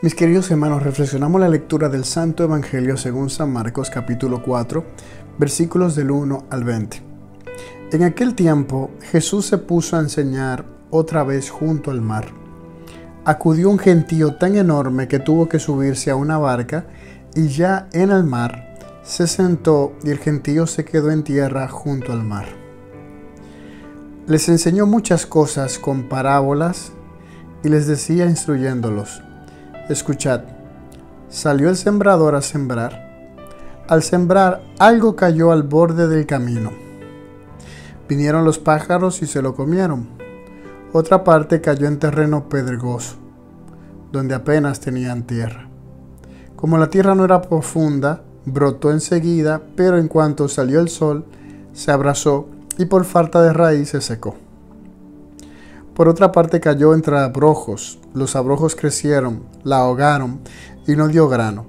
Mis queridos hermanos, reflexionamos la lectura del Santo Evangelio según San Marcos capítulo 4, versículos del 1 al 20. En aquel tiempo Jesús se puso a enseñar otra vez junto al mar. Acudió un gentío tan enorme que tuvo que subirse a una barca y ya en el mar se sentó y el gentío se quedó en tierra junto al mar. Les enseñó muchas cosas con parábolas y les decía instruyéndolos: Escuchad, salió el sembrador a sembrar. Al sembrar, algo cayó al borde del camino. Vinieron los pájaros y se lo comieron. Otra parte cayó en terreno pedregoso, donde apenas tenían tierra. Como la tierra no era profunda, brotó enseguida, pero en cuanto salió el sol, se abrasó y por falta de raíz se secó. Por otra parte cayó entre abrojos. Los abrojos crecieron, la ahogaron y no dio grano.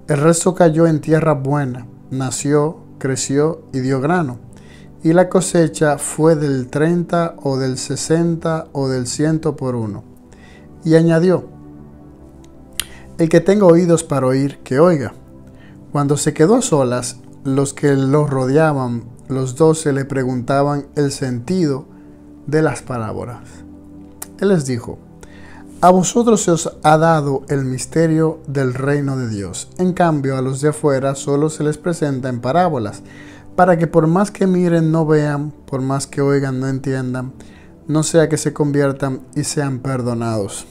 El resto cayó en tierra buena, nació, creció y dio grano. Y la cosecha fue del 30 o del 60 o del 100 por uno. Y añadió: El que tenga oídos para oír, que oiga. Cuando se quedó a solas, los que lo rodeaban, los 12 le preguntaban el sentido de las parábolas. Él les dijo: A vosotros se os ha dado el misterio del reino de Dios. En cambio, a los de afuera solo se les presenta en parábolas, para que por más que miren no vean, por más que oigan no entiendan, no sea que se conviertan y sean perdonados.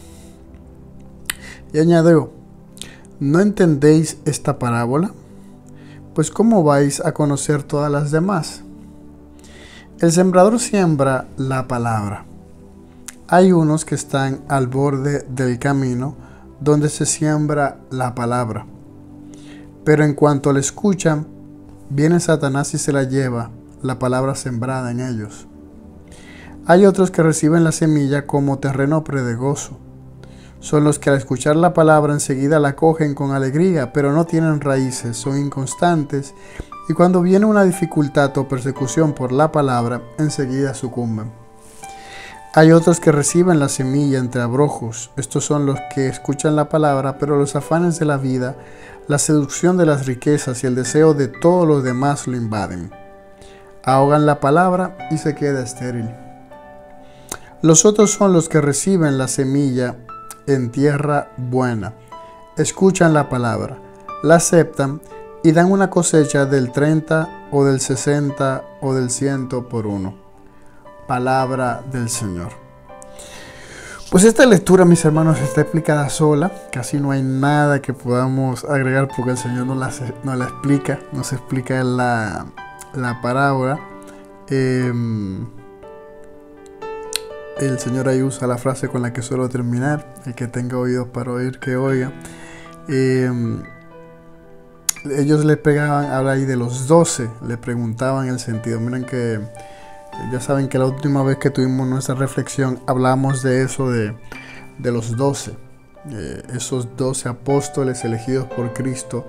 Y añadió: ¿No entendéis esta parábola? Pues ¿cómo vais a conocer todas las demás? El sembrador siembra la palabra. Hay unos que están al borde del camino donde se siembra la palabra. Pero en cuanto la escuchan, viene Satanás y se la lleva, la palabra sembrada en ellos. Hay otros que reciben la semilla como terreno pedregoso. Son los que al escuchar la palabra enseguida la cogen con alegría, pero no tienen raíces, son inconstantes y cuando viene una dificultad o persecución por la palabra, enseguida sucumben. Hay otros que reciben la semilla entre abrojos. Estos son los que escuchan la palabra, pero los afanes de la vida, la seducción de las riquezas y el deseo de todos los demás lo invaden. Ahogan la palabra y se queda estéril. Los otros son los que reciben la semilla en tierra buena. Escuchan la palabra, la aceptan y dan una cosecha del 30 o del 60 o del 100 por uno. Palabra del Señor. Pues esta lectura, mis hermanos, está explicada sola. Casi no hay nada que podamos agregar porque el Señor nos la explica. Nos explica la parábola. El Señor ahí usa la frase con la que suelo terminar: el que tenga oídos para oír, que oiga. Ellos le pegaban, habla ahí de los 12, le preguntaban el sentido. Miren que ya saben que la última vez que tuvimos nuestra reflexión hablamos de eso, de los 12, esos 12 apóstoles elegidos por Cristo,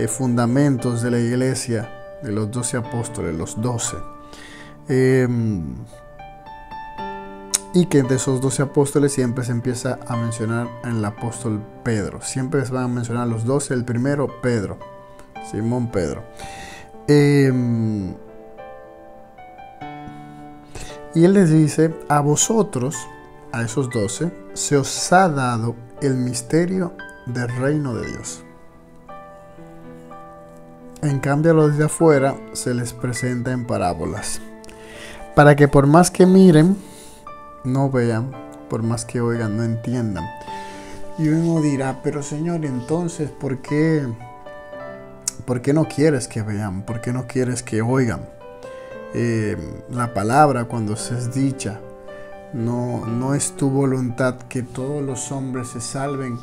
fundamentos de la iglesia, de los 12 apóstoles, los 12. Y que de esos 12 apóstoles siempre se empieza a mencionar en el apóstol Pedro. Siempre se van a mencionar los 12, el primero Pedro, Simón Pedro. Y él les dice: a vosotros, a esos 12, se os ha dado el misterio del reino de Dios. En cambio a los de afuera se les presenta en parábolas, para que por más que miren, no vean, por más que oigan, no entiendan. Y uno dirá: pero Señor, entonces, ¿por qué no quieres que vean? ¿Por qué no quieres que oigan? La palabra, cuando se es dicha, no es tu voluntad que todos los hombres se salven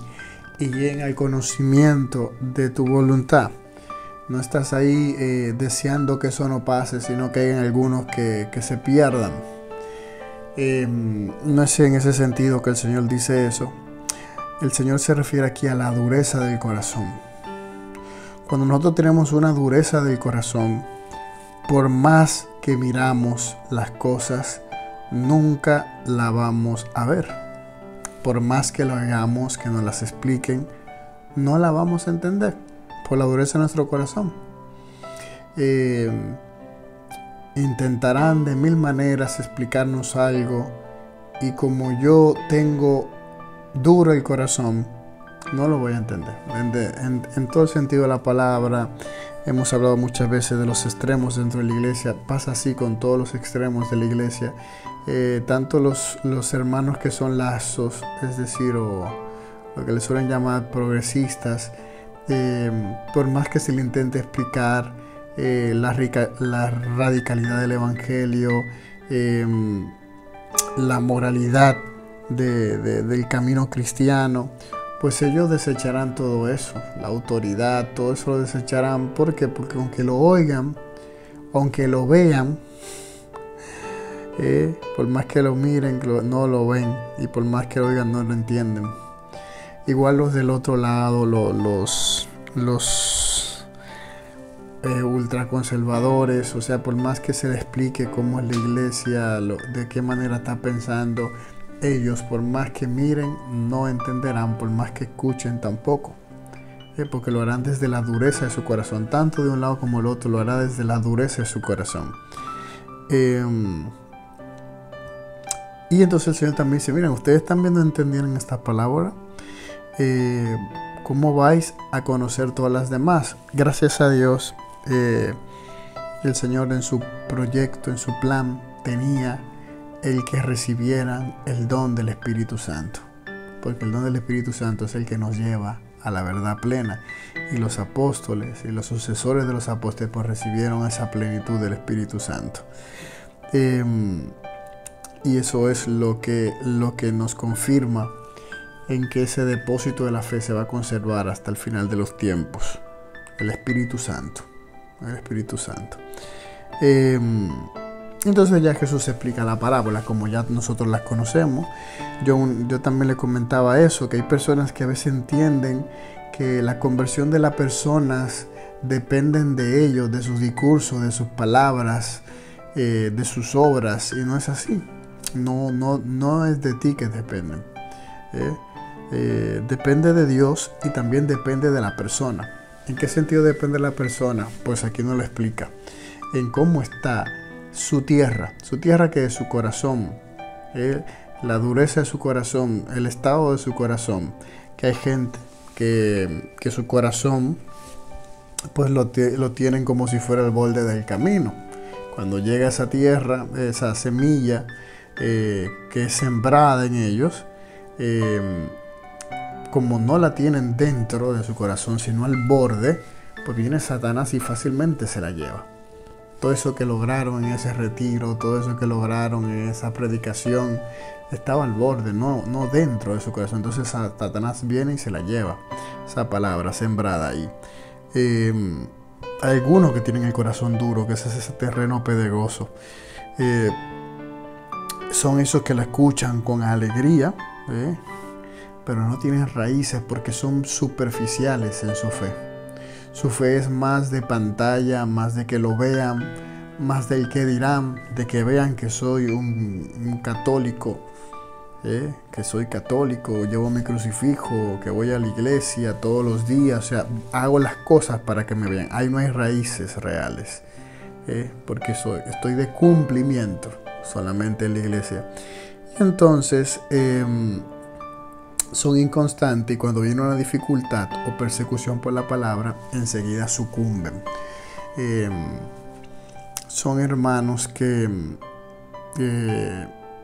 y lleguen al conocimiento de tu voluntad. No estás ahí deseando que eso no pase, sino que hayan algunos que se pierdan. No es en ese sentido que el Señor dice eso. El Señor se refiere aquí a la dureza del corazón. Cuando nosotros tenemos una dureza del corazón, por más que miramos las cosas, nunca la vamos a ver. por más que lo hagamos, que nos las expliquen, no la vamos a entender por la dureza de nuestro corazón. Intentarán de mil maneras explicarnos algo, y como yo tengo duro el corazón, no lo voy a entender. En todo el sentido de la palabra, hemos hablado muchas veces de los extremos dentro de la iglesia. Pasa así con todos los extremos de la iglesia. Tanto los hermanos que son lazos, es decir, o lo que les suelen llamar progresistas, por más que se le intente explicar la radicalidad del evangelio, la moralidad del camino cristiano, pues ellos desecharán todo eso, la autoridad, todo eso lo desecharán. ¿Por qué? Porque aunque lo oigan, aunque lo vean, por más que lo miren, no lo ven, y por más que lo oigan, no lo entienden. Igual los del otro lado, los ultraconservadores, o sea, por más que se les explique cómo es la iglesia, de qué manera está pensando, ellos, por más que miren, no entenderán, por más que escuchen tampoco, porque lo harán desde la dureza de su corazón. Tanto de un lado como el otro lo hará desde la dureza de su corazón. Y entonces el Señor también dice: miren, ustedes están viendo, entendieron esta palabra, ¿cómo vais a conocer todas las demás? Gracias a Dios, el Señor en su proyecto, en su plan, tenía el que recibieran el don del Espíritu Santo, porque el don del Espíritu Santo es el que nos lleva a la verdad plena, y los apóstoles y los sucesores de los apóstoles pues recibieron esa plenitud del Espíritu Santo, y eso es lo que nos confirma en que ese depósito de la fe se va a conservar hasta el final de los tiempos, el Espíritu Santo. Entonces ya Jesús explica la parábola como ya nosotros las conocemos. Yo también le comentaba eso, que hay personas que a veces entienden que la conversión de las personas dependen de ellos, de sus discursos, de sus palabras, de sus obras, y no es así. No es de ti que dependen. Depende de Dios, y también depende de la persona. ¿En qué sentido depende de la persona? Pues aquí nos lo explica. En cómo está su tierra que es su corazón, la dureza de su corazón, el estado de su corazón. Que hay gente que su corazón pues lo tienen como si fuera el borde del camino. Cuando llega esa tierra, esa semilla que es sembrada en ellos, como no la tienen dentro de su corazón, sino al borde, pues viene Satanás y fácilmente se la lleva. Todo eso que lograron en ese retiro, todo eso que lograron en esa predicación, estaba al borde, no dentro de su corazón. Entonces Satanás viene y se la lleva, esa palabra sembrada ahí. Hay algunos que tienen el corazón duro, que es ese terreno pedregoso. Son esos que la escuchan con alegría, pero no tienen raíces porque son superficiales en su fe. Su fe es más de pantalla, más de que lo vean, más del que dirán, de que vean que soy un católico, que soy católico, llevo mi crucifijo, que voy a la iglesia todos los días, o sea, hago las cosas para que me vean. Ahí no hay raíces reales, porque estoy de cumplimiento solamente en la iglesia. Y entonces son inconstantes, y cuando viene una dificultad o persecución por la palabra, enseguida sucumben. Son hermanos que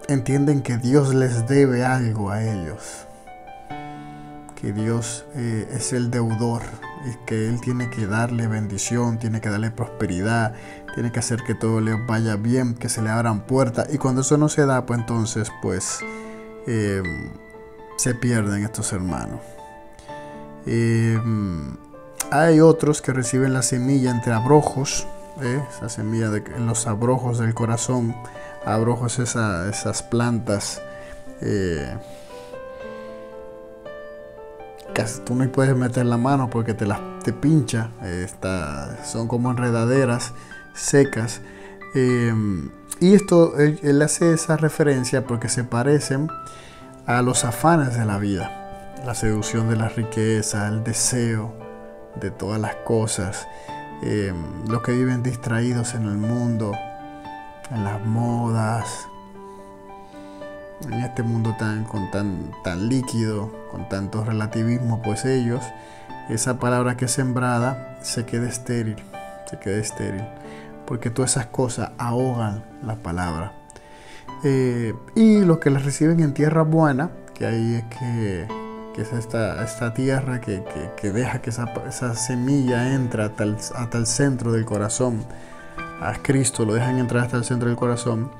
entienden que Dios les debe algo a ellos, que Dios es el deudor, y que Él tiene que darle bendición, tiene que darle prosperidad, tiene que hacer que todo le vaya bien, que se le abran puertas, y cuando eso no se da, pues entonces se pierden estos hermanos. Hay otros que reciben la semilla entre abrojos, esa semilla en los abrojos del corazón. Abrojos, esas plantas casi tú no puedes meter la mano porque te pincha, son como enredaderas secas, y esto él hace esa referencia porque se parecen a los afanes de la vida, la seducción de la riqueza, el deseo de todas las cosas, los que viven distraídos en el mundo, en las modas, en este mundo tan líquido, con tanto relativismo, pues ellos, esa palabra que es sembrada se queda estéril, porque todas esas cosas ahogan la palabra. Y los que la reciben en tierra buena, que ahí es que es esta tierra que deja que esa semilla entra hasta el centro del corazón. A Cristo lo dejan entrar hasta el centro del corazón,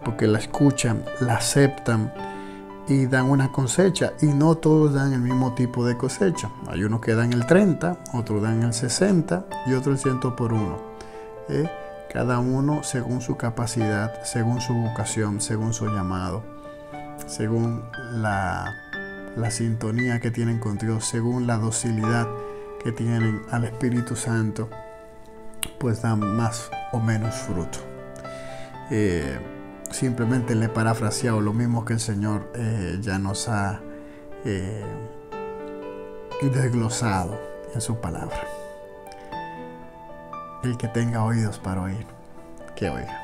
porque la escuchan, la aceptan y dan una cosecha. Y no todos dan el mismo tipo de cosecha. Hay unos que dan el 30, otros dan el 60 y otros el 100 por 1. Cada uno según su capacidad, según su vocación, según su llamado, según la sintonía que tienen con Dios, según la docilidad que tienen al Espíritu Santo, pues dan más o menos fruto. Simplemente le he parafraseado lo mismo que el Señor ya nos ha desglosado en su palabra. El que tenga oídos para oír, que oiga.